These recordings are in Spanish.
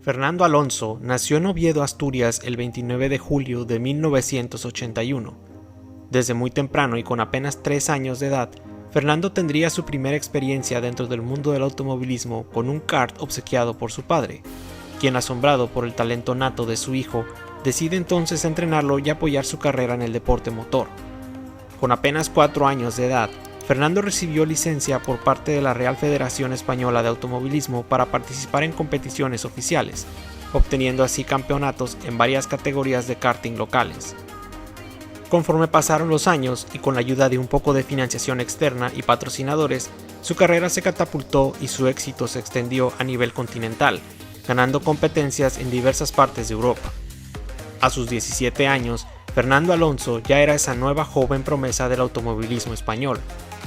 Fernando Alonso nació en Oviedo, Asturias, el 29 de julio de 1981. Desde muy temprano y con apenas 3 años de edad, Fernando tendría su primera experiencia dentro del mundo del automovilismo con un kart obsequiado por su padre, quien, asombrado por el talento nato de su hijo, decide entonces entrenarlo y apoyar su carrera en el deporte motor. Con apenas 4 años de edad, Fernando recibió licencia por parte de la Real Federación Española de Automovilismo para participar en competiciones oficiales, obteniendo así campeonatos en varias categorías de karting locales. Conforme pasaron los años y con la ayuda de un poco de financiación externa y patrocinadores, su carrera se catapultó y su éxito se extendió a nivel continental, ganando competencias en diversas partes de Europa. A sus 17 años, Fernando Alonso ya era esa nueva joven promesa del automovilismo español,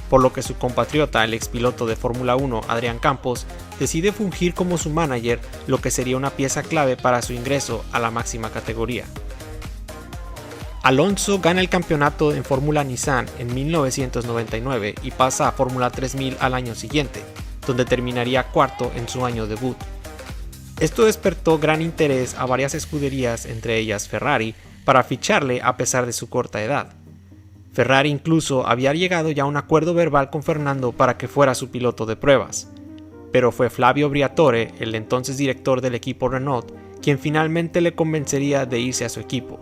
por lo que su compatriota, el expiloto de Fórmula 1 Adrián Campos, decide fungir como su manager, lo que sería una pieza clave para su ingreso a la máxima categoría. Alonso gana el campeonato en Fórmula Nissan en 1999 y pasa a Fórmula 3000 al año siguiente, donde terminaría cuarto en su año debut. Esto despertó gran interés a varias escuderías, entre ellas Ferrari, para ficharle a pesar de su corta edad. Ferrari incluso había llegado ya a un acuerdo verbal con Fernando para que fuera su piloto de pruebas, pero fue Flavio Briatore, el entonces director del equipo Renault, quien finalmente le convencería de irse a su equipo,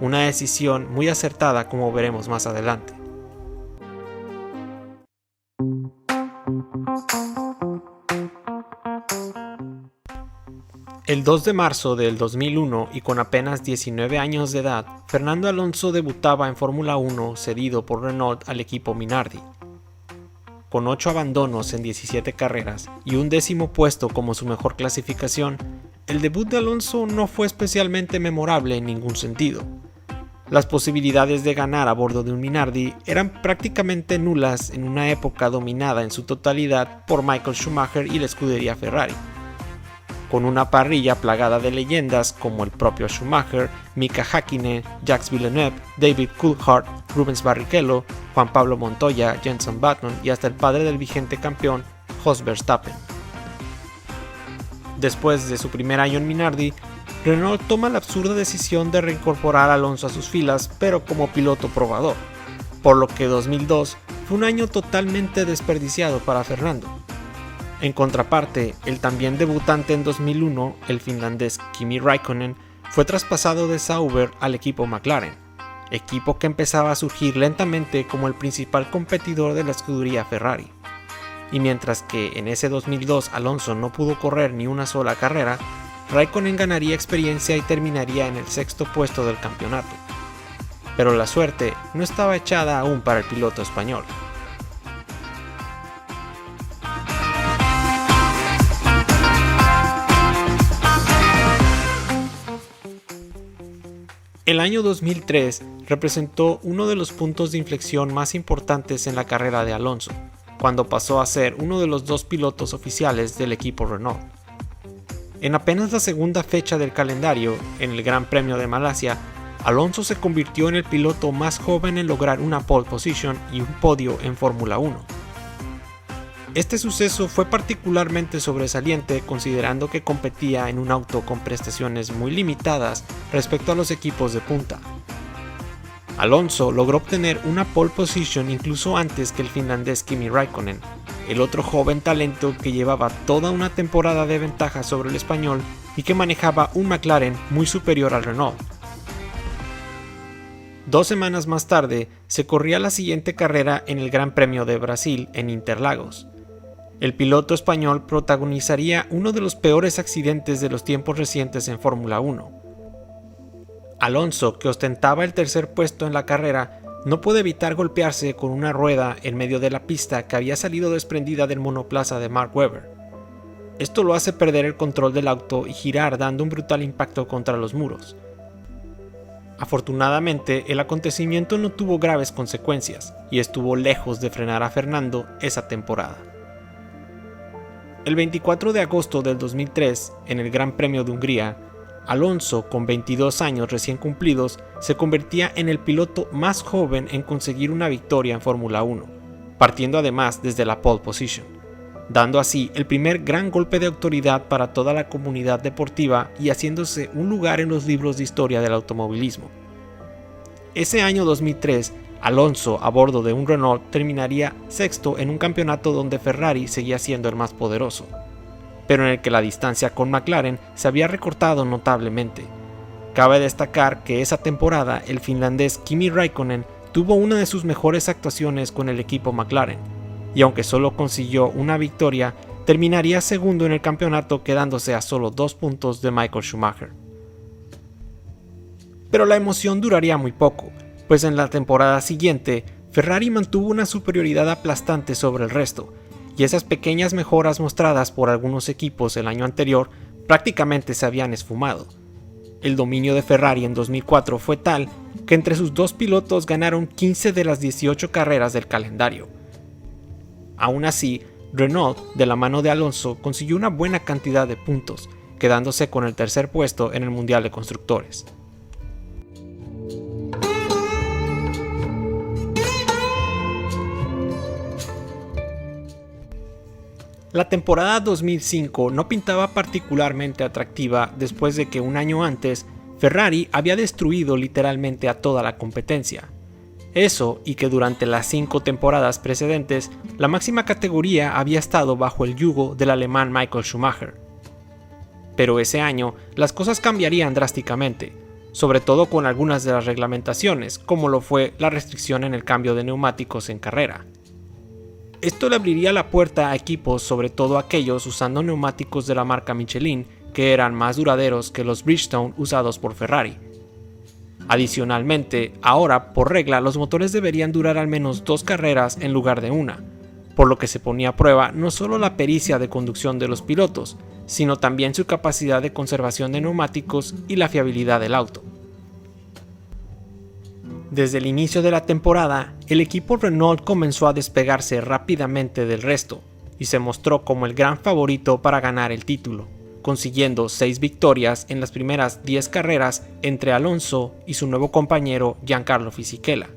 una decisión muy acertada como veremos más adelante. El 2 de marzo del 2001 y con apenas 19 años de edad, Fernando Alonso debutaba en Fórmula 1 cedido por Renault al equipo Minardi. Con 8 abandonos en 17 carreras y un 10º puesto como su mejor clasificación, el debut de Alonso no fue especialmente memorable en ningún sentido. Las posibilidades de ganar a bordo de un Minardi eran prácticamente nulas en una época dominada en su totalidad por Michael Schumacher y la escudería Ferrari. Con una parrilla plagada de leyendas como el propio Schumacher, Mika Häkkinen, Jacques Villeneuve, David Coulthard, Rubens Barrichello, Juan Pablo Montoya, Jenson Button y hasta el padre del vigente campeón, Jos Verstappen. Después de su primer año en Minardi, Renault toma la absurda decisión de reincorporar a Alonso a sus filas, pero como piloto probador, por lo que 2002 fue un año totalmente desperdiciado para Fernando. En contraparte, el también debutante en 2001, el finlandés Kimi Räikkönen, fue traspasado de Sauber al equipo McLaren, equipo que empezaba a surgir lentamente como el principal competidor de la escudería Ferrari. Y mientras que en ese 2002 Alonso no pudo correr ni una sola carrera, Räikkönen ganaría experiencia y terminaría en el 6º puesto del campeonato. Pero la suerte no estaba echada aún para el piloto español. El año 2003 representó uno de los puntos de inflexión más importantes en la carrera de Alonso, cuando pasó a ser uno de los 2 pilotos oficiales del equipo Renault. En apenas la segunda fecha del calendario, en el Gran Premio de Malasia, Alonso se convirtió en el piloto más joven en lograr una pole position y un podio en Fórmula 1. Este suceso fue particularmente sobresaliente considerando que competía en un auto con prestaciones muy limitadas respecto a los equipos de punta. Alonso logró obtener una pole position incluso antes que el finlandés Kimi Räikkönen, el otro joven talento que llevaba toda una temporada de ventaja sobre el español y que manejaba un McLaren muy superior al Renault. 2 semanas más tarde se corría la siguiente carrera en el Gran Premio de Brasil en Interlagos. El piloto español protagonizaría uno de los peores accidentes de los tiempos recientes en Fórmula 1. Alonso, que ostentaba el 3er puesto en la carrera, no puede evitar golpearse con una rueda en medio de la pista que había salido desprendida del monoplaza de Mark Webber. Esto lo hace perder el control del auto y girar dando un brutal impacto contra los muros. Afortunadamente, el acontecimiento no tuvo graves consecuencias y estuvo lejos de frenar a Fernando esa temporada. El 24 de agosto del 2003, en el Gran Premio de Hungría, Alonso, con 22 años recién cumplidos, se convertía en el piloto más joven en conseguir una victoria en Fórmula 1, partiendo además desde la pole position. dando así el primer gran golpe de autoridad para toda la comunidad deportiva y haciéndose un lugar en los libros de historia del automovilismo. Ese año 2003, Alonso, a bordo de un Renault, terminaría sexto en un campeonato donde Ferrari seguía siendo el más poderoso, pero en el que la distancia con McLaren se había recortado notablemente. Cabe destacar que esa temporada el finlandés Kimi Räikkönen tuvo una de sus mejores actuaciones con el equipo McLaren, y aunque solo consiguió una victoria, terminaría segundo en el campeonato quedándose a solo 2 puntos de Michael Schumacher. Pero la emoción duraría muy poco, pues en la temporada siguiente, Ferrari mantuvo una superioridad aplastante sobre el resto, y esas pequeñas mejoras mostradas por algunos equipos el año anterior prácticamente se habían esfumado. El dominio de Ferrari en 2004 fue tal que entre sus dos pilotos ganaron 15 de las 18 carreras del calendario. Aún así, Renault, de la mano de Alonso, consiguió una buena cantidad de puntos, quedándose con el tercer puesto en el Mundial de Constructores. La temporada 2005 no pintaba particularmente atractiva después de que un año antes Ferrari había destruido literalmente a toda la competencia. Eso y que durante las 5 temporadas precedentes la máxima categoría había estado bajo el yugo del alemán Michael Schumacher. Pero ese año las cosas cambiarían drásticamente, sobre todo con algunas de las reglamentaciones, como lo fue la restricción en el cambio de neumáticos en carrera. Esto le abriría la puerta a equipos, sobre todo aquellos usando neumáticos de la marca Michelin, que eran más duraderos que los Bridgestone usados por Ferrari. Adicionalmente, ahora, por regla, los motores deberían durar al menos 2 carreras en lugar de una, por lo que se ponía a prueba no solo la pericia de conducción de los pilotos, sino también su capacidad de conservación de neumáticos y la fiabilidad del auto. Desde el inicio de la temporada, el equipo Renault comenzó a despegarse rápidamente del resto y se mostró como el gran favorito para ganar el título, consiguiendo 6 victorias en las primeras 10 carreras entre Alonso y su nuevo compañero Giancarlo Fisichella.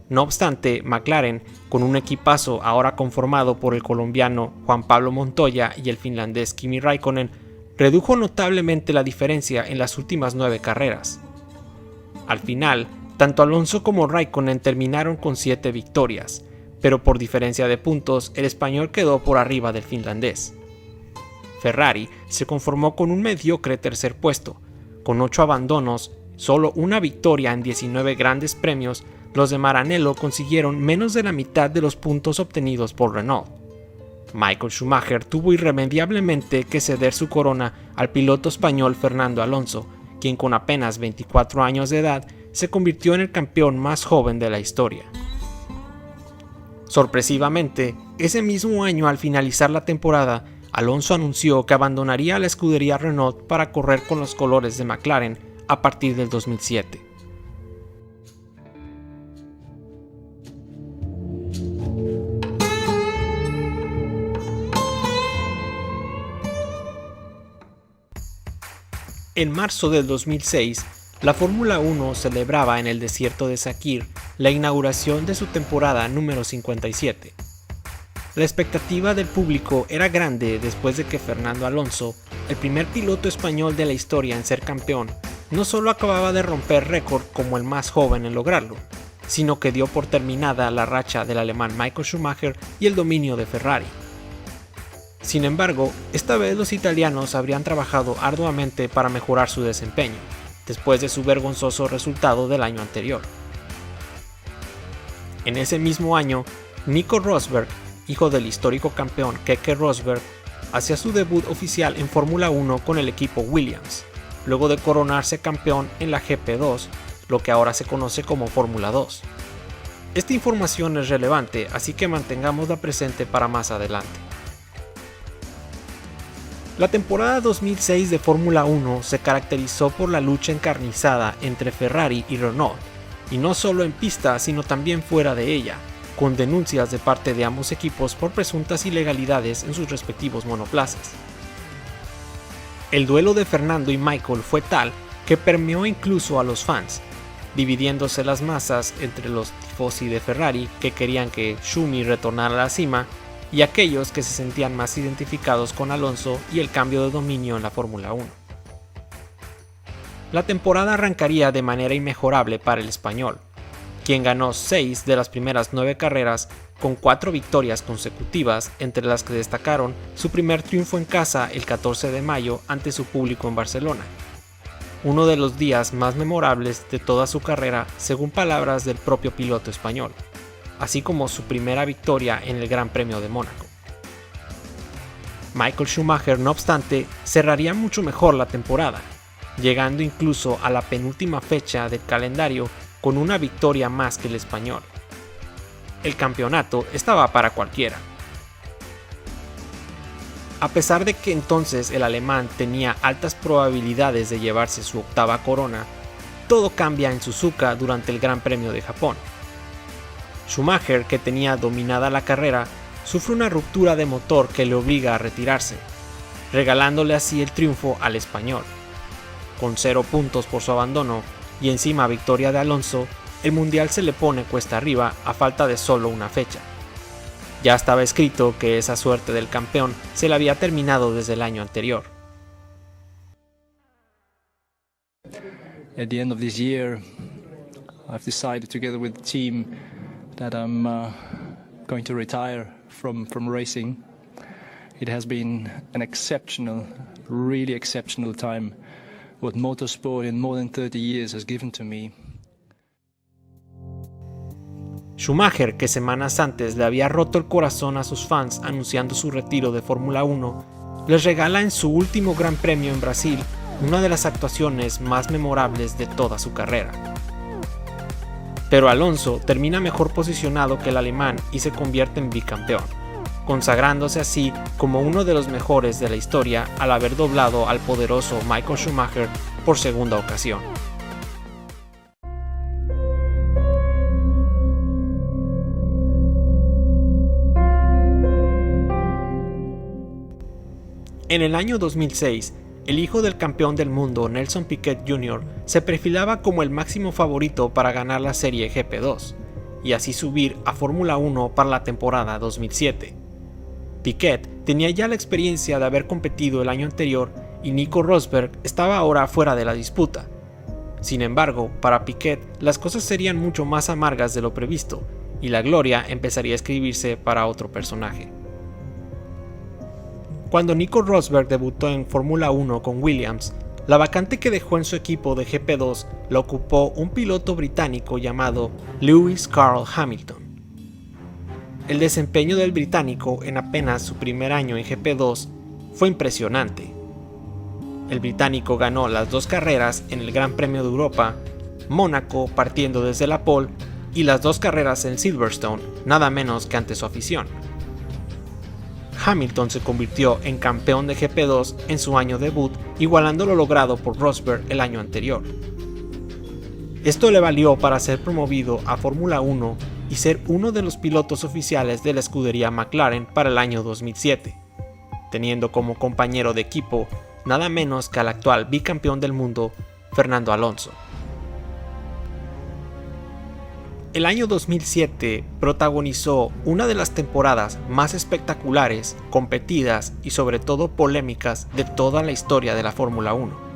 No obstante, McLaren, con un equipazo ahora conformado por el colombiano Juan Pablo Montoya y el finlandés Kimi Räikkönen, redujo notablemente la diferencia en las últimas 9 carreras. Al final, tanto Alonso como Räikkönen terminaron con 7 victorias, pero por diferencia de puntos el español quedó por arriba del finlandés. Ferrari se conformó con un mediocre tercer puesto, con 8 abandonos, solo una victoria en 19 grandes premios. Los de Maranello consiguieron menos de la mitad de los puntos obtenidos por Renault. Michael Schumacher tuvo irremediablemente que ceder su corona al piloto español Fernando Alonso, quien con apenas 24 años de edad se convirtió en el campeón más joven de la historia. Sorpresivamente, ese mismo año al finalizar la temporada, Alonso anunció que abandonaría la escudería Renault para correr con los colores de McLaren a partir del 2007. En marzo del 2006, la Fórmula 1 celebraba en el desierto de Sakir la inauguración de su temporada número 57. La expectativa del público era grande después de que Fernando Alonso, el primer piloto español de la historia en ser campeón, no solo acababa de romper récord como el más joven en lograrlo, sino que dio por terminada la racha del alemán Michael Schumacher y el dominio de Ferrari. Sin embargo, esta vez los italianos habrían trabajado arduamente para mejorar su desempeño, después de su vergonzoso resultado del año anterior. En ese mismo año, Nico Rosberg, hijo del histórico campeón Keke Rosberg, hacía su debut oficial en Fórmula 1 con el equipo Williams, luego de coronarse campeón en la GP2, lo que ahora se conoce como Fórmula 2. Esta información es relevante, así que mantengámosla presente para más adelante. La temporada 2006 de Fórmula 1 se caracterizó por la lucha encarnizada entre Ferrari y Renault, y no solo en pista sino también fuera de ella, con denuncias de parte de ambos equipos por presuntas ilegalidades en sus respectivos monoplazas. El duelo de Fernando y Michael fue tal que permeó incluso a los fans, dividiéndose las masas entre los tifosi de Ferrari que querían que Schumi retornara a la cima y aquellos que se sentían más identificados con Alonso y el cambio de dominio en la Fórmula 1. La temporada arrancaría de manera inmejorable para el español, quien ganó 6 de las primeras 9 carreras con 4 victorias consecutivas, entre las que destacaron su primer triunfo en casa el 14 de mayo ante su público en Barcelona, uno de los días más memorables de toda su carrera según palabras del propio piloto español, así como su primera victoria en el Gran Premio de Mónaco. Michael Schumacher, no obstante, cerraría mucho mejor la temporada, llegando incluso a la penúltima fecha del calendario con una victoria más que el español. El campeonato estaba para cualquiera. A pesar de que entonces el alemán tenía altas probabilidades de llevarse su octava corona, todo cambia en Suzuka durante el Gran Premio de Japón. Schumacher, que tenía dominada la carrera, sufre una ruptura de motor que le obliga a retirarse, regalándole así el triunfo al español. Con 0 puntos por su abandono y encima victoria de Alonso, el mundial se le pone cuesta arriba a falta de solo una fecha. Ya estaba escrito que esa suerte del campeón se le había terminado desde el año anterior. At the end of this year, I've decided together with the team that I'm going to retire from racing. It has been an exceptional, really exceptional time what motorsport in more than 30 years has given to me. Schumacher, que semanas antes le había roto el corazón a sus fans anunciando su retiro de Fórmula 1, les regala en su último Gran Premio en Brasil una de las actuaciones más memorables de toda su carrera. Pero Alonso termina mejor posicionado que el alemán y se convierte en bicampeón, consagrándose así como uno de los mejores de la historia al haber doblado al poderoso Michael Schumacher por segunda ocasión. En el año 2006, el hijo del campeón del mundo Nelson Piquet Jr. se perfilaba como el máximo favorito para ganar la serie GP2 y así subir a Fórmula 1 para la temporada 2007. Piquet tenía ya la experiencia de haber competido el año anterior y Nico Rosberg estaba ahora fuera de la disputa. Sin embargo, para Piquet las cosas serían mucho más amargas de lo previsto y la gloria empezaría a escribirse para otro personaje. Cuando Nico Rosberg debutó en Fórmula 1 con Williams, la vacante que dejó en su equipo de GP2 la ocupó un piloto británico llamado Lewis Carroll Hamilton. El desempeño del británico en apenas su primer año en GP2 fue impresionante. El británico ganó las 2 carreras en el Gran Premio de Europa, Mónaco partiendo desde la pole y las 2 carreras en Silverstone, nada menos que ante su afición. Hamilton se convirtió en campeón de GP2 en su año debut, igualando lo logrado por Rosberg el año anterior. Esto le valió para ser promovido a Fórmula 1 y ser uno de los pilotos oficiales de la escudería McLaren para el año 2007, teniendo como compañero de equipo nada menos que al actual bicampeón del mundo, Fernando Alonso. El año 2007 protagonizó una de las temporadas más espectaculares, competidas y sobre todo polémicas de toda la historia de la Fórmula 1.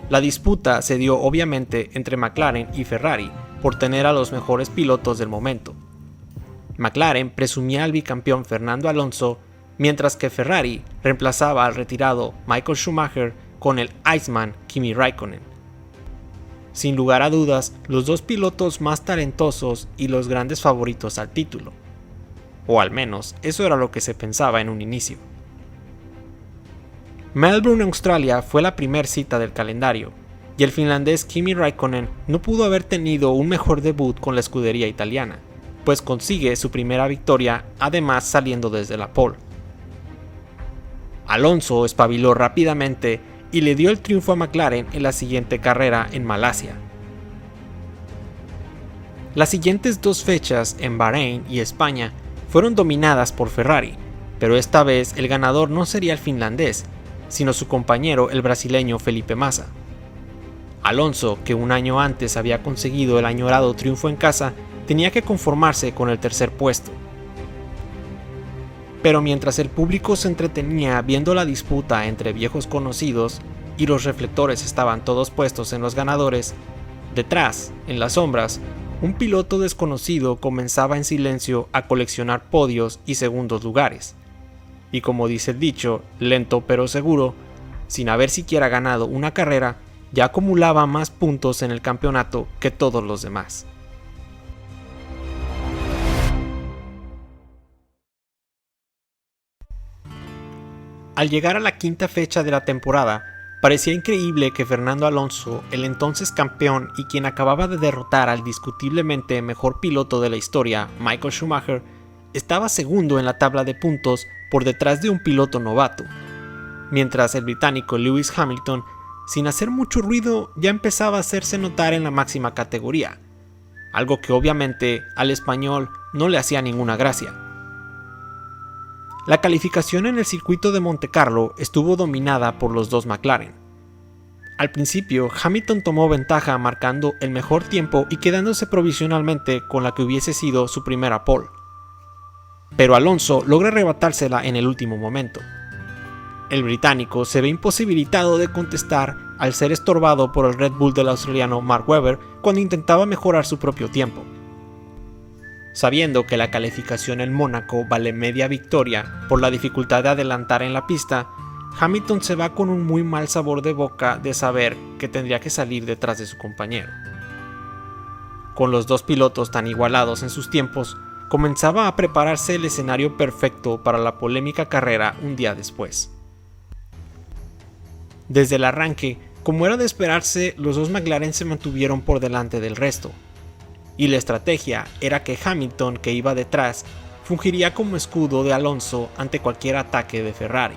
La disputa se dio obviamente entre McLaren y Ferrari por tener a los mejores pilotos del momento. McLaren presumía al bicampeón Fernando Alonso, mientras que Ferrari reemplazaba al retirado Michael Schumacher con el Iceman Kimi Räikkönen. Sin lugar a dudas, los dos pilotos más talentosos y los grandes favoritos al título. O al menos, eso era lo que se pensaba en un inicio. Melbourne, Australia fue la primera cita del calendario, y el finlandés Kimi Räikkönen no pudo haber tenido un mejor debut con la escudería italiana, pues consigue su primera victoria, además saliendo desde la pole. Alonso espabiló rápidamente y le dio el triunfo a McLaren en la siguiente carrera en Malasia. Las siguientes 2 fechas en Bahrein y España fueron dominadas por Ferrari, pero esta vez el ganador no sería el finlandés, sino su compañero el brasileño Felipe Massa. Alonso, que un año antes había conseguido el añorado triunfo en casa, tenía que conformarse con el tercer puesto. Pero mientras el público se entretenía viendo la disputa entre viejos conocidos y los reflectores estaban todos puestos en los ganadores, detrás, en las sombras, un piloto desconocido comenzaba en silencio a coleccionar podios y segundos lugares. Y como dice el dicho, lento pero seguro, sin haber siquiera ganado una carrera, ya acumulaba más puntos en el campeonato que todos los demás. Al llegar a la quinta fecha de la temporada, parecía increíble que Fernando Alonso, el entonces campeón y quien acababa de derrotar al discutiblemente mejor piloto de la historia, Michael Schumacher, estaba segundo en la tabla de puntos por detrás de un piloto novato, mientras el británico Lewis Hamilton, sin hacer mucho ruido, ya empezaba a hacerse notar en la máxima categoría, algo que obviamente al español no le hacía ninguna gracia. La calificación en el circuito de Montecarlo estuvo dominada por los dos McLaren. Al principio, Hamilton tomó ventaja marcando el mejor tiempo y quedándose provisionalmente con la que hubiese sido su primera pole. Pero Alonso logra arrebatársela en el último momento. El británico se ve imposibilitado de contestar al ser estorbado por el Red Bull del australiano Mark Webber cuando intentaba mejorar su propio tiempo. Sabiendo que la calificación en Mónaco vale media victoria por la dificultad de adelantar en la pista, Hamilton se va con un muy mal sabor de boca de saber que tendría que salir detrás de su compañero. Con los dos pilotos tan igualados en sus tiempos, comenzaba a prepararse el escenario perfecto para la polémica carrera un día después. Desde el arranque, como era de esperarse, los dos McLaren se mantuvieron por delante del resto. Y la estrategia era que Hamilton, que iba detrás, fungiría como escudo de Alonso ante cualquier ataque de Ferrari.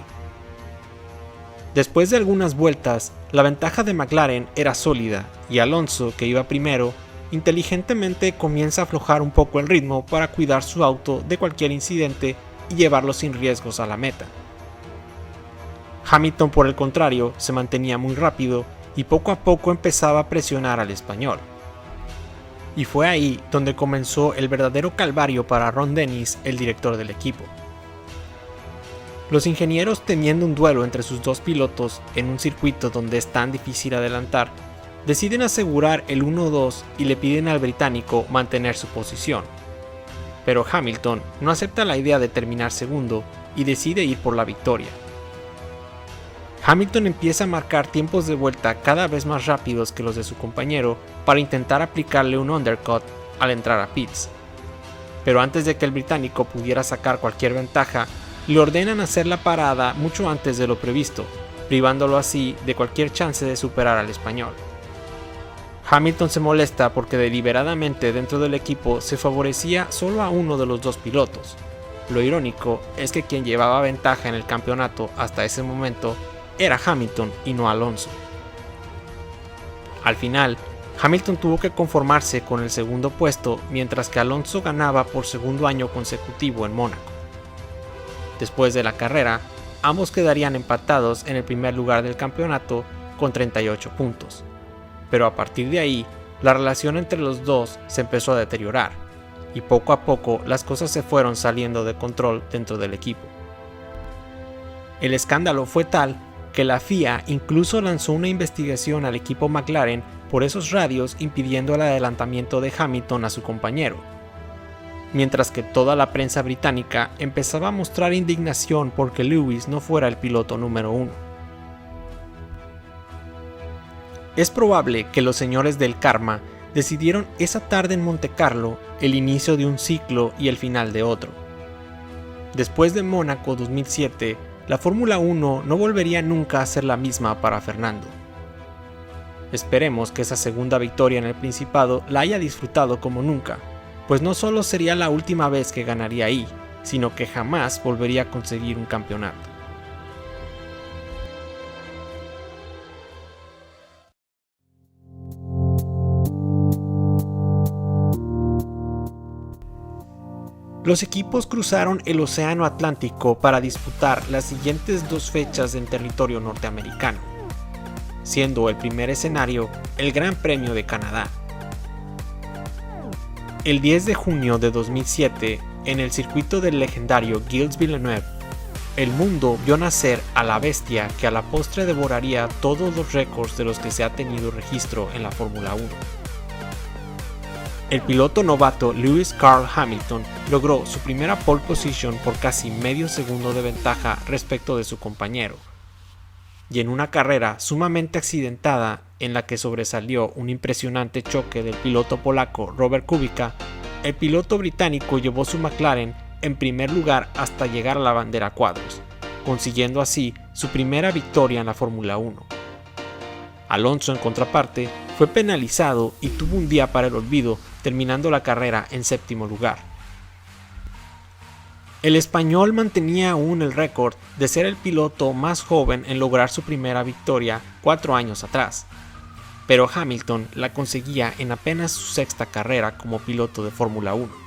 Después de algunas vueltas, la ventaja de McLaren era sólida y Alonso, que iba primero, inteligentemente comienza a aflojar un poco el ritmo para cuidar su auto de cualquier incidente y llevarlo sin riesgos a la meta. Hamilton, por el contrario, se mantenía muy rápido y poco a poco empezaba a presionar al español. Y fue ahí donde comenzó el verdadero calvario para Ron Dennis, el director del equipo. Los ingenieros, temiendo un duelo entre sus dos pilotos en un circuito donde es tan difícil adelantar, deciden asegurar el 1-2 y le piden al británico mantener su posición. Pero Hamilton no acepta la idea de terminar segundo y decide ir por la victoria. Hamilton empieza a marcar tiempos de vuelta cada vez más rápidos que los de su compañero para intentar aplicarle un undercut al entrar a pits. Pero antes de que el británico pudiera sacar cualquier ventaja, le ordenan hacer la parada mucho antes de lo previsto, privándolo así de cualquier chance de superar al español. Hamilton se molesta porque deliberadamente dentro del equipo se favorecía solo a uno de los dos pilotos. Lo irónico es que quien llevaba ventaja en el campeonato hasta ese momento era Hamilton y no Alonso. Al final, Hamilton tuvo que conformarse con el segundo puesto mientras que Alonso ganaba por segundo año consecutivo en Mónaco. Después de la carrera, ambos quedarían empatados en el primer lugar del campeonato con 38 puntos. Pero a partir de ahí, la relación entre los dos se empezó a deteriorar, y poco a poco las cosas se fueron saliendo de control dentro del equipo. El escándalo fue tal que la FIA incluso lanzó una investigación al equipo McLaren por esos radios impidiendo el adelantamiento de Hamilton a su compañero, mientras que toda la prensa británica empezaba a mostrar indignación porque Lewis no fuera el piloto número 1. Es probable que los señores del karma decidieron esa tarde en Montecarlo el inicio de un ciclo y el final de otro. Después de Mónaco 2007, la Fórmula 1 no volvería nunca a ser la misma para Fernando. Esperemos que esa segunda victoria en el Principado la haya disfrutado como nunca, pues no solo sería la última vez que ganaría ahí, sino que jamás volvería a conseguir un campeonato. Los equipos cruzaron el Océano Atlántico para disputar las siguientes dos fechas en territorio norteamericano, siendo el primer escenario el Gran Premio de Canadá. El 10 de junio de 2007, en el circuito del legendario Gilles Villeneuve, el mundo vio nacer a la bestia que a la postre devoraría todos los récords de los que se ha tenido registro en la Fórmula 1. El piloto novato Lewis Carl Hamilton logró su primera pole position por casi medio segundo de ventaja respecto de su compañero, y en una carrera sumamente accidentada en la que sobresalió un impresionante choque del piloto polaco Robert Kubica, el piloto británico llevó su McLaren en primer lugar hasta llegar a la bandera cuadros, consiguiendo así su primera victoria en la Fórmula 1. Alonso, en contraparte, fue penalizado y tuvo un día para el olvido, terminando la carrera en séptimo lugar. El español mantenía aún el récord de ser el piloto más joven en lograr su primera victoria 4 años atrás, pero Hamilton la conseguía en apenas su sexta carrera como piloto de Fórmula 1.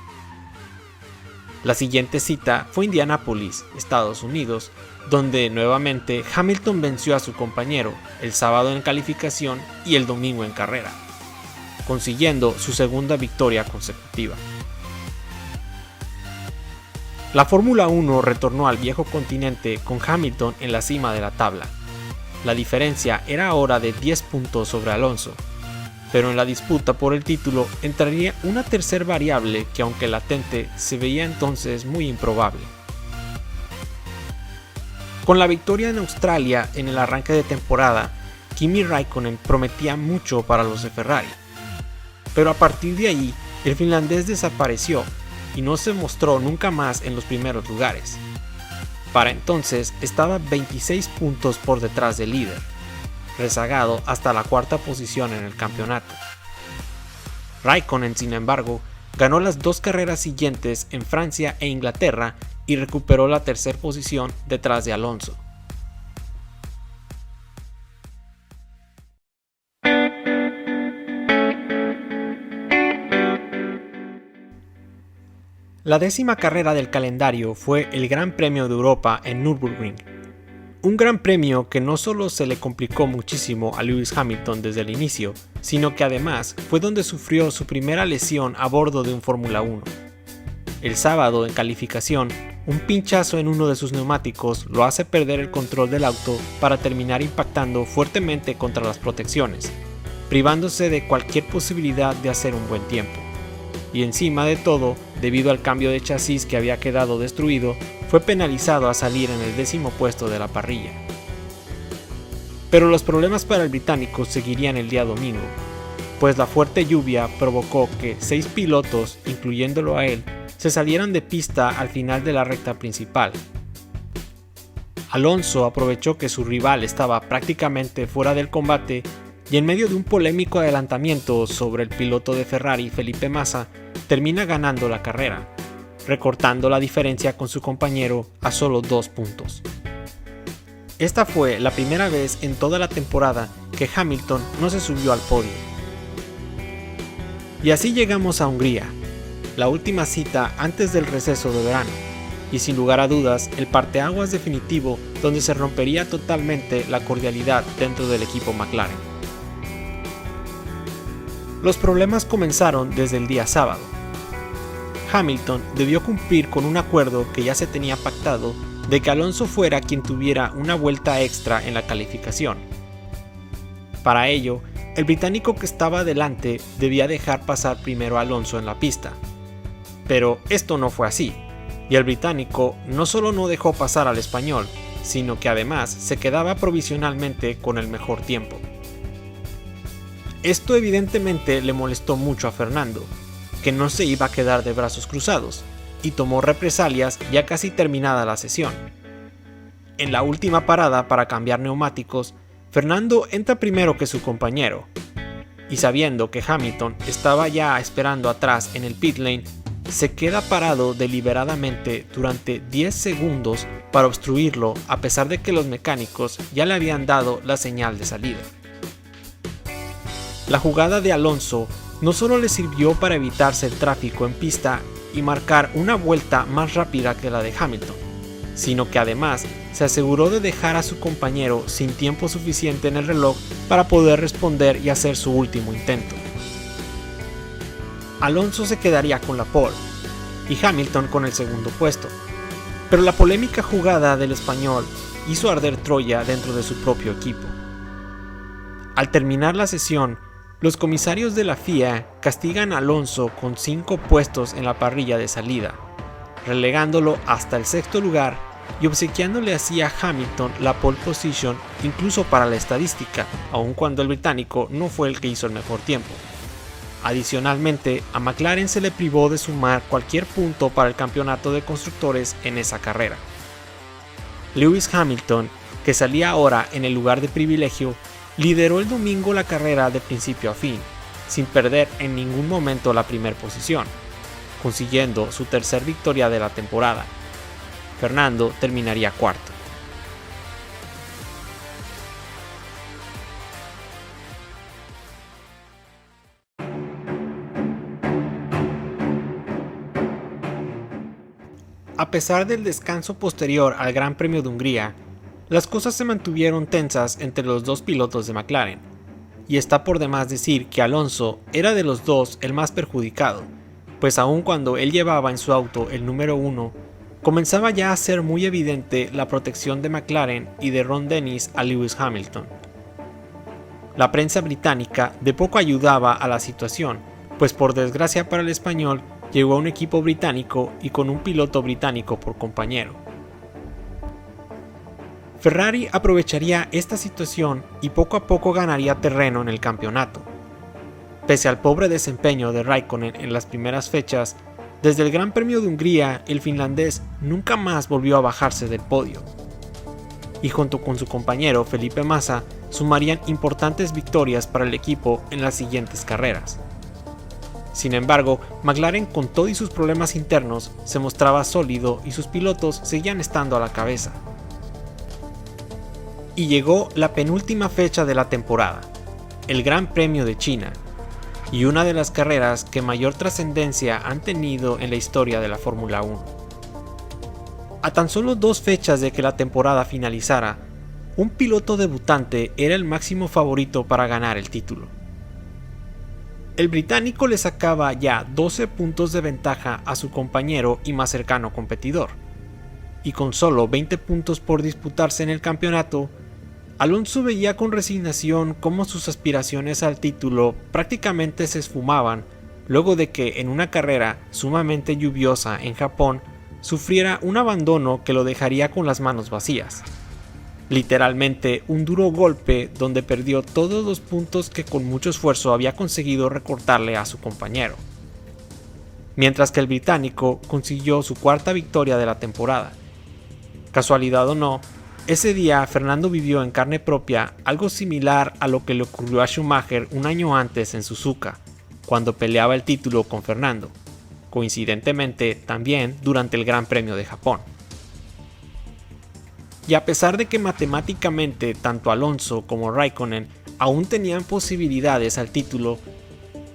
La siguiente cita fue Indianápolis, Estados Unidos, donde nuevamente Hamilton venció a su compañero el sábado en calificación y el domingo en carrera, consiguiendo su segunda victoria consecutiva. La Fórmula 1 retornó al viejo continente con Hamilton en la cima de la tabla. La diferencia era ahora de 10 puntos sobre Alonso, pero en la disputa por el título entraría una tercera variable que, aunque latente, se veía entonces muy improbable. Con la victoria en Australia en el arranque de temporada, Kimi Räikkönen prometía mucho para los de Ferrari, pero a partir de ahí el finlandés desapareció y no se mostró nunca más en los primeros lugares. Para entonces estaba 26 puntos por detrás del líder, rezagado hasta la cuarta posición en el campeonato. Räikkönen, sin embargo, ganó las 2 carreras siguientes en Francia e Inglaterra y recuperó la tercera posición detrás de Alonso. La 10ª carrera del calendario fue el Gran Premio de Europa en Nürburgring. Un gran premio que no solo se le complicó muchísimo a Lewis Hamilton desde el inicio, sino que además fue donde sufrió su primera lesión a bordo de un Fórmula 1. El sábado, en calificación, un pinchazo en uno de sus neumáticos lo hace perder el control del auto para terminar impactando fuertemente contra las protecciones, privándose de cualquier posibilidad de hacer un buen tiempo. Y encima de todo, debido al cambio de chasis que había quedado destruido, fue penalizado a salir en el 10º puesto de la parrilla. Pero los problemas para el británico seguirían el día domingo, pues la fuerte lluvia provocó que 6 pilotos, incluyéndolo a él, se salieran de pista al final de la recta principal. Alonso aprovechó que su rival estaba prácticamente fuera del combate y en medio de un polémico adelantamiento sobre el piloto de Ferrari, Felipe Massa, termina ganando la carrera, recortando la diferencia con su compañero a solo 2 puntos. Esta fue la primera vez en toda la temporada que Hamilton no se subió al podio. Y así llegamos a Hungría, la última cita antes del receso de verano, y sin lugar a dudas el parteaguas definitivo donde se rompería totalmente la cordialidad dentro del equipo McLaren. Los problemas comenzaron desde el día sábado. Hamilton debió cumplir con un acuerdo que ya se tenía pactado de que Alonso fuera quien tuviera una vuelta extra en la calificación. Para ello, el británico que estaba delante debía dejar pasar primero a Alonso en la pista. Pero esto no fue así, y el británico no solo no dejó pasar al español, sino que además se quedaba provisionalmente con el mejor tiempo. Esto evidentemente le molestó mucho a Fernando, que no se iba a quedar de brazos cruzados, y tomó represalias ya casi terminada la sesión. En la última parada para cambiar neumáticos, Fernando entra primero que su compañero, y sabiendo que Hamilton estaba ya esperando atrás en el pit lane, se queda parado deliberadamente durante 10 segundos para obstruirlo a pesar de que los mecánicos ya le habían dado la señal de salida. La jugada de Alonso no solo le sirvió para evitarse el tráfico en pista y marcar una vuelta más rápida que la de Hamilton, sino que además se aseguró de dejar a su compañero sin tiempo suficiente en el reloj para poder responder y hacer su último intento. Alonso se quedaría con la pole, y Hamilton con el segundo puesto. Pero la polémica jugada del español hizo arder Troya dentro de su propio equipo. Al terminar la sesión, los comisarios de la FIA castigan a Alonso con 5 puestos en la parrilla de salida, relegándolo hasta el sexto lugar y obsequiándole así a Hamilton la pole position incluso para la estadística, aun cuando el británico no fue el que hizo el mejor tiempo. Adicionalmente, a McLaren se le privó de sumar cualquier punto para el campeonato de constructores en esa carrera. Lewis Hamilton, que salía ahora en el lugar de privilegio, lideró el domingo la carrera de principio a fin, sin perder en ningún momento la primera posición, consiguiendo su tercer victoria de la temporada. Fernando terminaría cuarto. A pesar del descanso posterior al Gran Premio de Hungría, las cosas se mantuvieron tensas entre los dos pilotos de McLaren, y está por demás decir que Alonso era de los dos el más perjudicado, pues aun cuando él llevaba en su auto el número 1, comenzaba ya a ser muy evidente la protección de McLaren y de Ron Dennis a Lewis Hamilton. La prensa británica de poco ayudaba a la situación, pues por desgracia para el español llegó a un equipo británico y con un piloto británico por compañero. Ferrari aprovecharía esta situación y poco a poco ganaría terreno en el campeonato. Pese al pobre desempeño de Raikkonen en las primeras fechas, desde el Gran Premio de Hungría el finlandés nunca más volvió a bajarse del podio. Y junto con su compañero Felipe Massa sumarían importantes victorias para el equipo en las siguientes carreras. Sin embargo, McLaren, con todo y sus problemas internos, se mostraba sólido y sus pilotos seguían estando a la cabeza. Y llegó la penúltima fecha de la temporada, el Gran Premio de China, y una de las carreras que mayor trascendencia han tenido en la historia de la Fórmula 1. A tan solo 2 fechas de que la temporada finalizara, un piloto debutante era el máximo favorito para ganar el título. El británico le sacaba ya 12 puntos de ventaja a su compañero y más cercano competidor, y con solo 20 puntos por disputarse en el campeonato, Alonso veía con resignación cómo sus aspiraciones al título prácticamente se esfumaban luego de que en una carrera sumamente lluviosa en Japón sufriera un abandono que lo dejaría con las manos vacías. Literalmente un duro golpe donde perdió todos los puntos que con mucho esfuerzo había conseguido recortarle a su compañero. Mientras que el británico consiguió su 4ª victoria de la temporada. Casualidad o no, ese día Fernando vivió en carne propia algo similar a lo que le ocurrió a Schumacher un año antes en Suzuka, cuando peleaba el título con Fernando, coincidentemente también durante el Gran Premio de Japón. Y a pesar de que matemáticamente tanto Alonso como Raikkonen aún tenían posibilidades al título,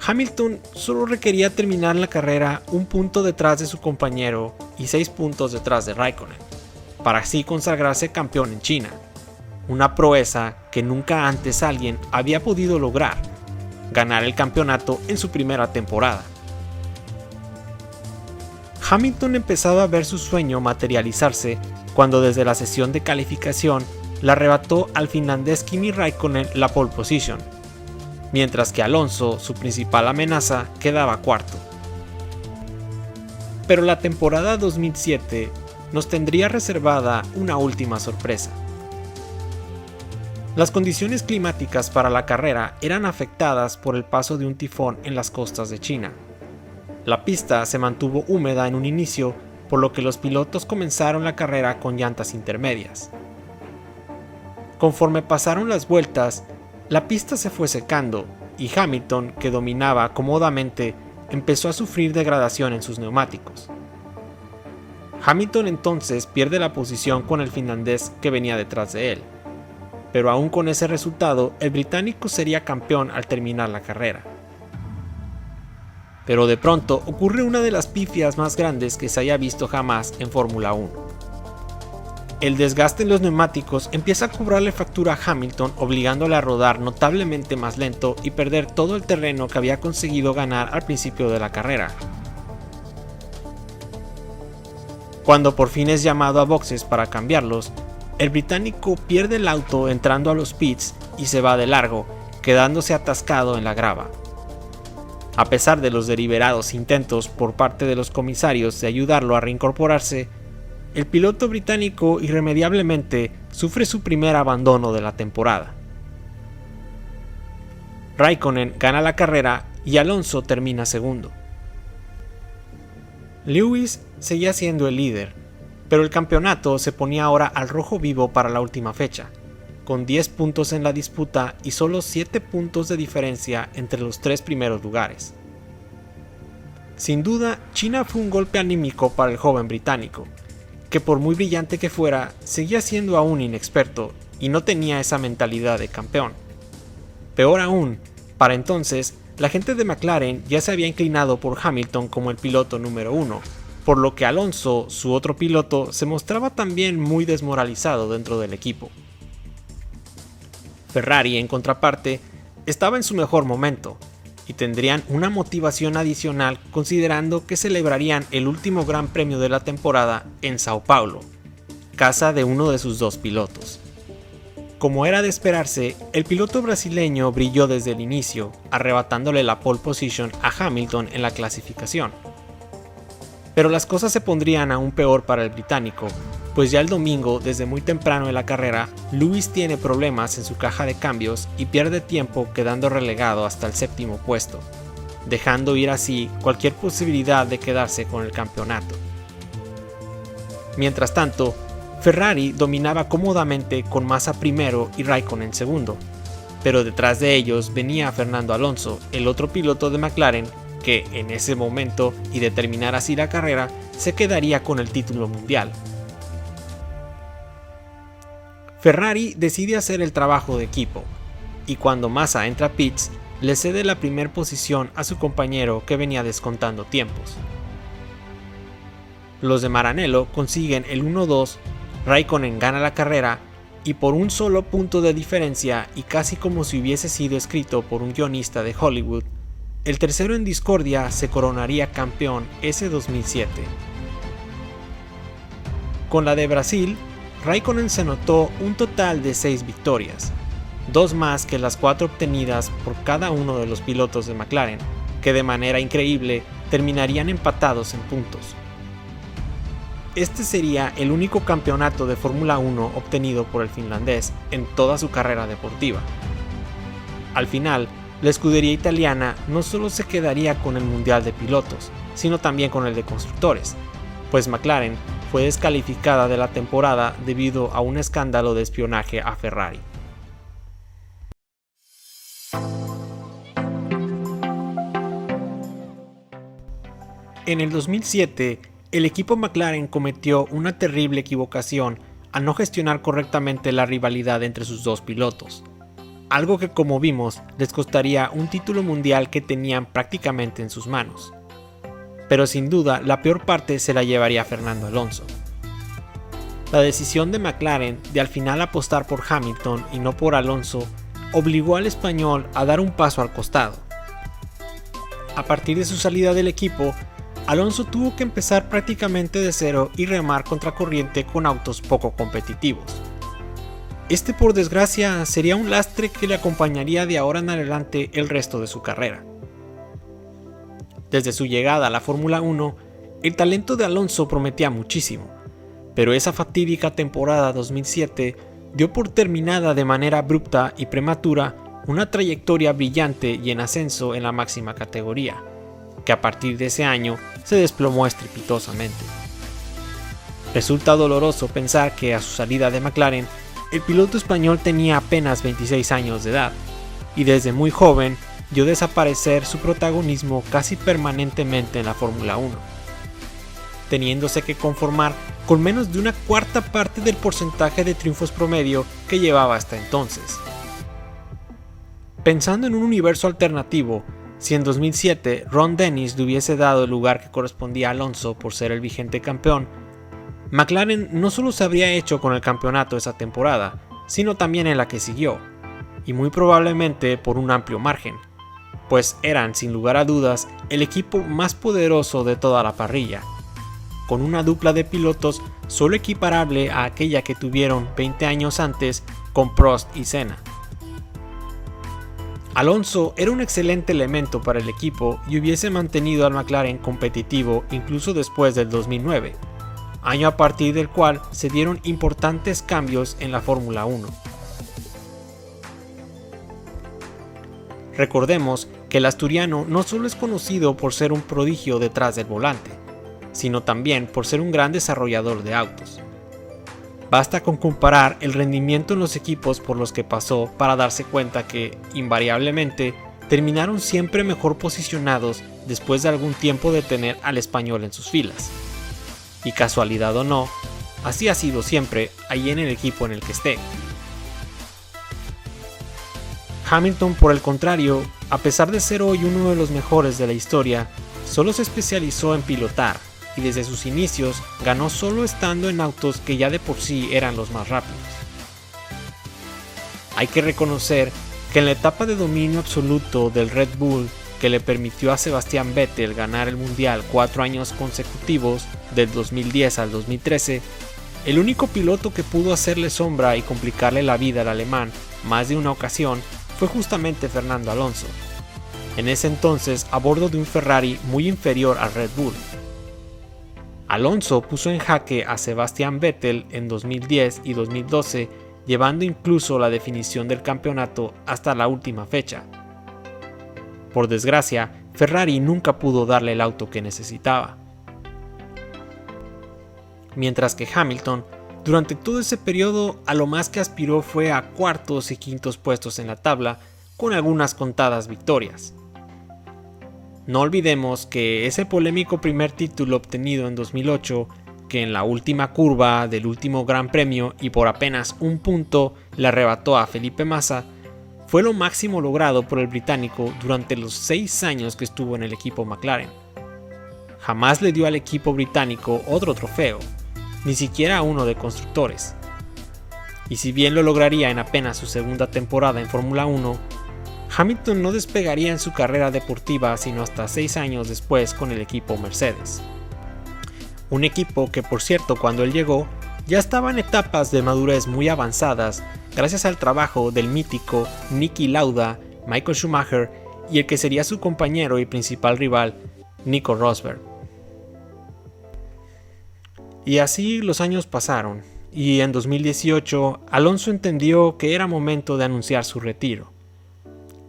Hamilton solo requería terminar la carrera un punto detrás de su compañero y 6 puntos detrás de Raikkonen, para así consagrarse campeón en China, una proeza que nunca antes alguien había podido lograr, ganar el campeonato en su primera temporada. Hamilton empezaba a ver su sueño materializarse cuando desde la sesión de calificación le arrebató al finlandés Kimi Raikkonen la pole position, mientras que Alonso, su principal amenaza, quedaba cuarto. Pero la temporada 2007 nos tendría reservada una última sorpresa. Las condiciones climáticas para la carrera eran afectadas por el paso de un tifón en las costas de China. La pista se mantuvo húmeda en un inicio, por lo que los pilotos comenzaron la carrera con llantas intermedias. Conforme pasaron las vueltas, la pista se fue secando y Hamilton, que dominaba cómodamente, empezó a sufrir degradación en sus neumáticos. Hamilton entonces pierde la posición con el finlandés que venía detrás de él, pero aún con ese resultado, el británico sería campeón al terminar la carrera. Pero de pronto ocurre una de las pifias más grandes que se haya visto jamás en Fórmula 1. El desgaste en los neumáticos empieza a cobrarle factura a Hamilton, obligándole a rodar notablemente más lento y perder todo el terreno que había conseguido ganar al principio de la carrera. Cuando por fin es llamado a boxes para cambiarlos, el británico pierde el auto entrando a los pits y se va de largo, quedándose atascado en la grava. A pesar de los deliberados intentos por parte de los comisarios de ayudarlo a reincorporarse, el piloto británico irremediablemente sufre su primer abandono de la temporada. Raikkonen gana la carrera y Alonso termina segundo. Lewis seguía siendo el líder, pero el campeonato se ponía ahora al rojo vivo para la última fecha, con 10 puntos en la disputa y solo 7 puntos de diferencia entre los 3 primeros lugares. Sin duda, China fue un golpe anímico para el joven británico, que por muy brillante que fuera, seguía siendo aún inexperto y no tenía esa mentalidad de campeón. Peor aún, para entonces, la gente de McLaren ya se había inclinado por Hamilton como el piloto número 1, por lo que Alonso, su otro piloto, se mostraba también muy desmoralizado dentro del equipo. Ferrari, en contraparte, estaba en su mejor momento, y tendrían una motivación adicional considerando que celebrarían el último Gran Premio de la temporada en Sao Paulo, casa de uno de sus dos pilotos. Como era de esperarse, el piloto brasileño brilló desde el inicio, arrebatándole la pole position a Hamilton en la clasificación. Pero las cosas se pondrían aún peor para el británico, pues ya el domingo, desde muy temprano en la carrera, Lewis tiene problemas en su caja de cambios y pierde tiempo quedando relegado hasta el séptimo puesto, dejando ir así cualquier posibilidad de quedarse con el campeonato. Mientras tanto, Ferrari dominaba cómodamente con Massa primero y Raikkonen segundo, pero detrás de ellos venía Fernando Alonso, el otro piloto de McLaren, que en ese momento, y de terminar así la carrera, se quedaría con el título mundial. Ferrari decide hacer el trabajo de equipo, y cuando Massa entra a pits, le cede la primera posición a su compañero que venía descontando tiempos. Los de Maranello consiguen el 1-2, Raikkonen gana la carrera, y por un solo punto de diferencia y casi como si hubiese sido escrito por un guionista de Hollywood, el tercero en discordia se coronaría campeón ese 2007. Con la de Brasil, Raikkonen se anotó un total de 6 victorias, 2 más que las 4 obtenidas por cada uno de los pilotos de McLaren, que de manera increíble terminarían empatados en puntos. Este sería el único campeonato de Fórmula 1 obtenido por el finlandés en toda su carrera deportiva. Al final, la escudería italiana no solo se quedaría con el Mundial de Pilotos, sino también con el de Constructores, pues McLaren fue descalificada de la temporada debido a un escándalo de espionaje a Ferrari. En el 2007, el equipo McLaren cometió una terrible equivocación al no gestionar correctamente la rivalidad entre sus dos pilotos, algo que, como vimos, les costaría un título mundial que tenían prácticamente en sus manos. Pero sin duda la peor parte se la llevaría Fernando Alonso. La decisión de McLaren de al final apostar por Hamilton y no por Alonso obligó al español a dar un paso al costado. A partir de su salida del equipo, Alonso tuvo que empezar prácticamente de cero y remar contracorriente con autos poco competitivos. Este, por desgracia, sería un lastre que le acompañaría de ahora en adelante el resto de su carrera. Desde su llegada a la Fórmula 1, el talento de Alonso prometía muchísimo, pero esa fatídica temporada 2007 dio por terminada de manera abrupta y prematura una trayectoria brillante y en ascenso en la máxima categoría, que a partir de ese año se desplomó estrepitosamente. Resulta doloroso pensar que a su salida de McLaren, el piloto español tenía apenas 26 años de edad, y desde muy joven dio desaparecer su protagonismo casi permanentemente en la Fórmula 1, teniéndose que conformar con menos de una cuarta parte del porcentaje de triunfos promedio que llevaba hasta entonces. Pensando en un universo alternativo, si en 2007 Ron Dennis le hubiese dado el lugar que correspondía a Alonso por ser el vigente campeón, McLaren no solo se habría hecho con el campeonato esa temporada, sino también en la que siguió, y muy probablemente por un amplio margen, pues eran sin lugar a dudas el equipo más poderoso de toda la parrilla. con una dupla de pilotos solo equiparable a aquella que tuvieron 20 años antes con Prost y Senna. Alonso era un excelente elemento para el equipo y hubiese mantenido al McLaren competitivo incluso después del 2009, año a partir del cual se dieron importantes cambios en la Fórmula 1. Recordemos que el asturiano no solo es conocido por ser un prodigio detrás del volante, sino también por ser un gran desarrollador de autos. Basta con comparar el rendimiento en los equipos por los que pasó para darse cuenta que, invariablemente, terminaron siempre mejor posicionados después de algún tiempo de tener al español en sus filas. Y casualidad o no, así ha sido siempre ahí en el equipo en el que esté. Hamilton, por el contrario, a pesar de ser hoy uno de los mejores de la historia, solo se especializó en pilotar y desde sus inicios ganó solo estando en autos que ya de por sí eran los más rápidos. Hay que reconocer que en la etapa de dominio absoluto del Red Bull que le permitió a Sebastian Vettel ganar el Mundial 4 años consecutivos, del 2010 al 2013, el único piloto que pudo hacerle sombra y complicarle la vida al alemán más de una ocasión fue justamente Fernando Alonso, en ese entonces a bordo de un Ferrari muy inferior al Red Bull. Alonso puso en jaque a Sebastian Vettel en 2010 y 2012, llevando incluso la definición del campeonato hasta la última fecha. Por desgracia, Ferrari nunca pudo darle el auto que necesitaba. Mientras que Hamilton, durante todo ese periodo, a lo más que aspiró fue a cuartos y quintos puestos en la tabla, con algunas contadas victorias. No olvidemos que ese polémico primer título obtenido en 2008, que en la última curva del último Gran Premio y por apenas un punto le arrebató a Felipe Massa, fue lo máximo logrado por el británico durante los 6 años que estuvo en el equipo McLaren. Jamás le dio al equipo británico otro trofeo, ni siquiera uno de constructores. Y si bien lo lograría en apenas su segunda temporada en Fórmula 1, Hamilton no despegaría en su carrera deportiva sino hasta 6 años después con el equipo Mercedes. Un equipo que, por cierto, cuando él llegó, ya estaba en etapas de madurez muy avanzadas gracias al trabajo del mítico Niki Lauda, Michael Schumacher y el que sería su compañero y principal rival, Nico Rosberg. Y así los años pasaron, y en 2018 Alonso entendió que era momento de anunciar su retiro.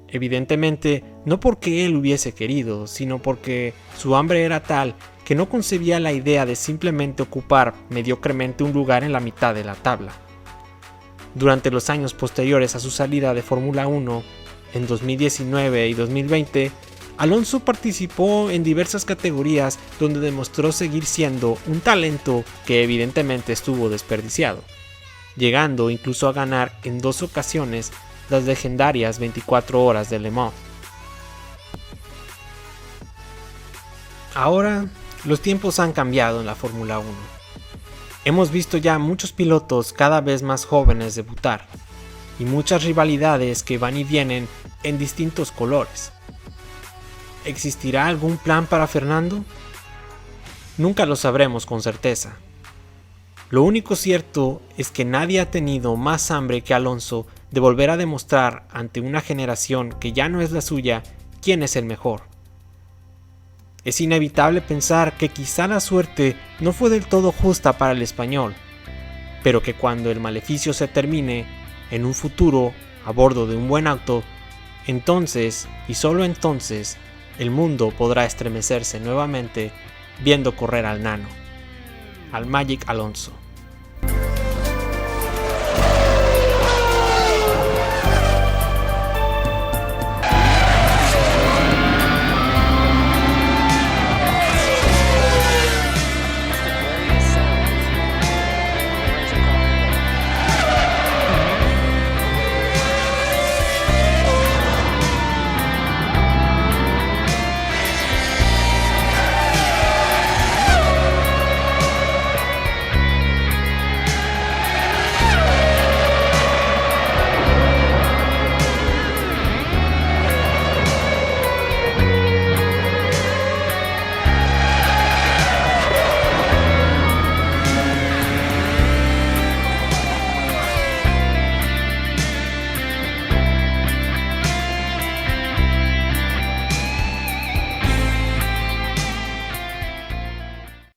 Evidentemente, no porque él hubiese querido, sino porque su hambre era tal que no concebía la idea de simplemente ocupar mediocremente un lugar en la mitad de la tabla. Durante los años posteriores a su salida de Fórmula 1, en 2019 y 2020, Alonso participó en diversas categorías donde demostró seguir siendo un talento que evidentemente estuvo desperdiciado, llegando incluso a ganar en 2 ocasiones las legendarias 24 horas de Le Mans. Ahora, los tiempos han cambiado en la Fórmula 1. Hemos visto ya muchos pilotos cada vez más jóvenes debutar, y muchas rivalidades que van y vienen en distintos colores. ¿Existirá algún plan para Fernando? Nunca lo sabremos con certeza. Lo único cierto es que nadie ha tenido más hambre que Alonso de volver a demostrar ante una generación que ya no es la suya quién es el mejor. Es inevitable pensar que quizá la suerte no fue del todo justa para el español, pero que cuando el maleficio se termine, en un futuro, a bordo de un buen auto, entonces, y solo entonces, el mundo podrá estremecerse nuevamente viendo correr al nano, al Magic Alonso.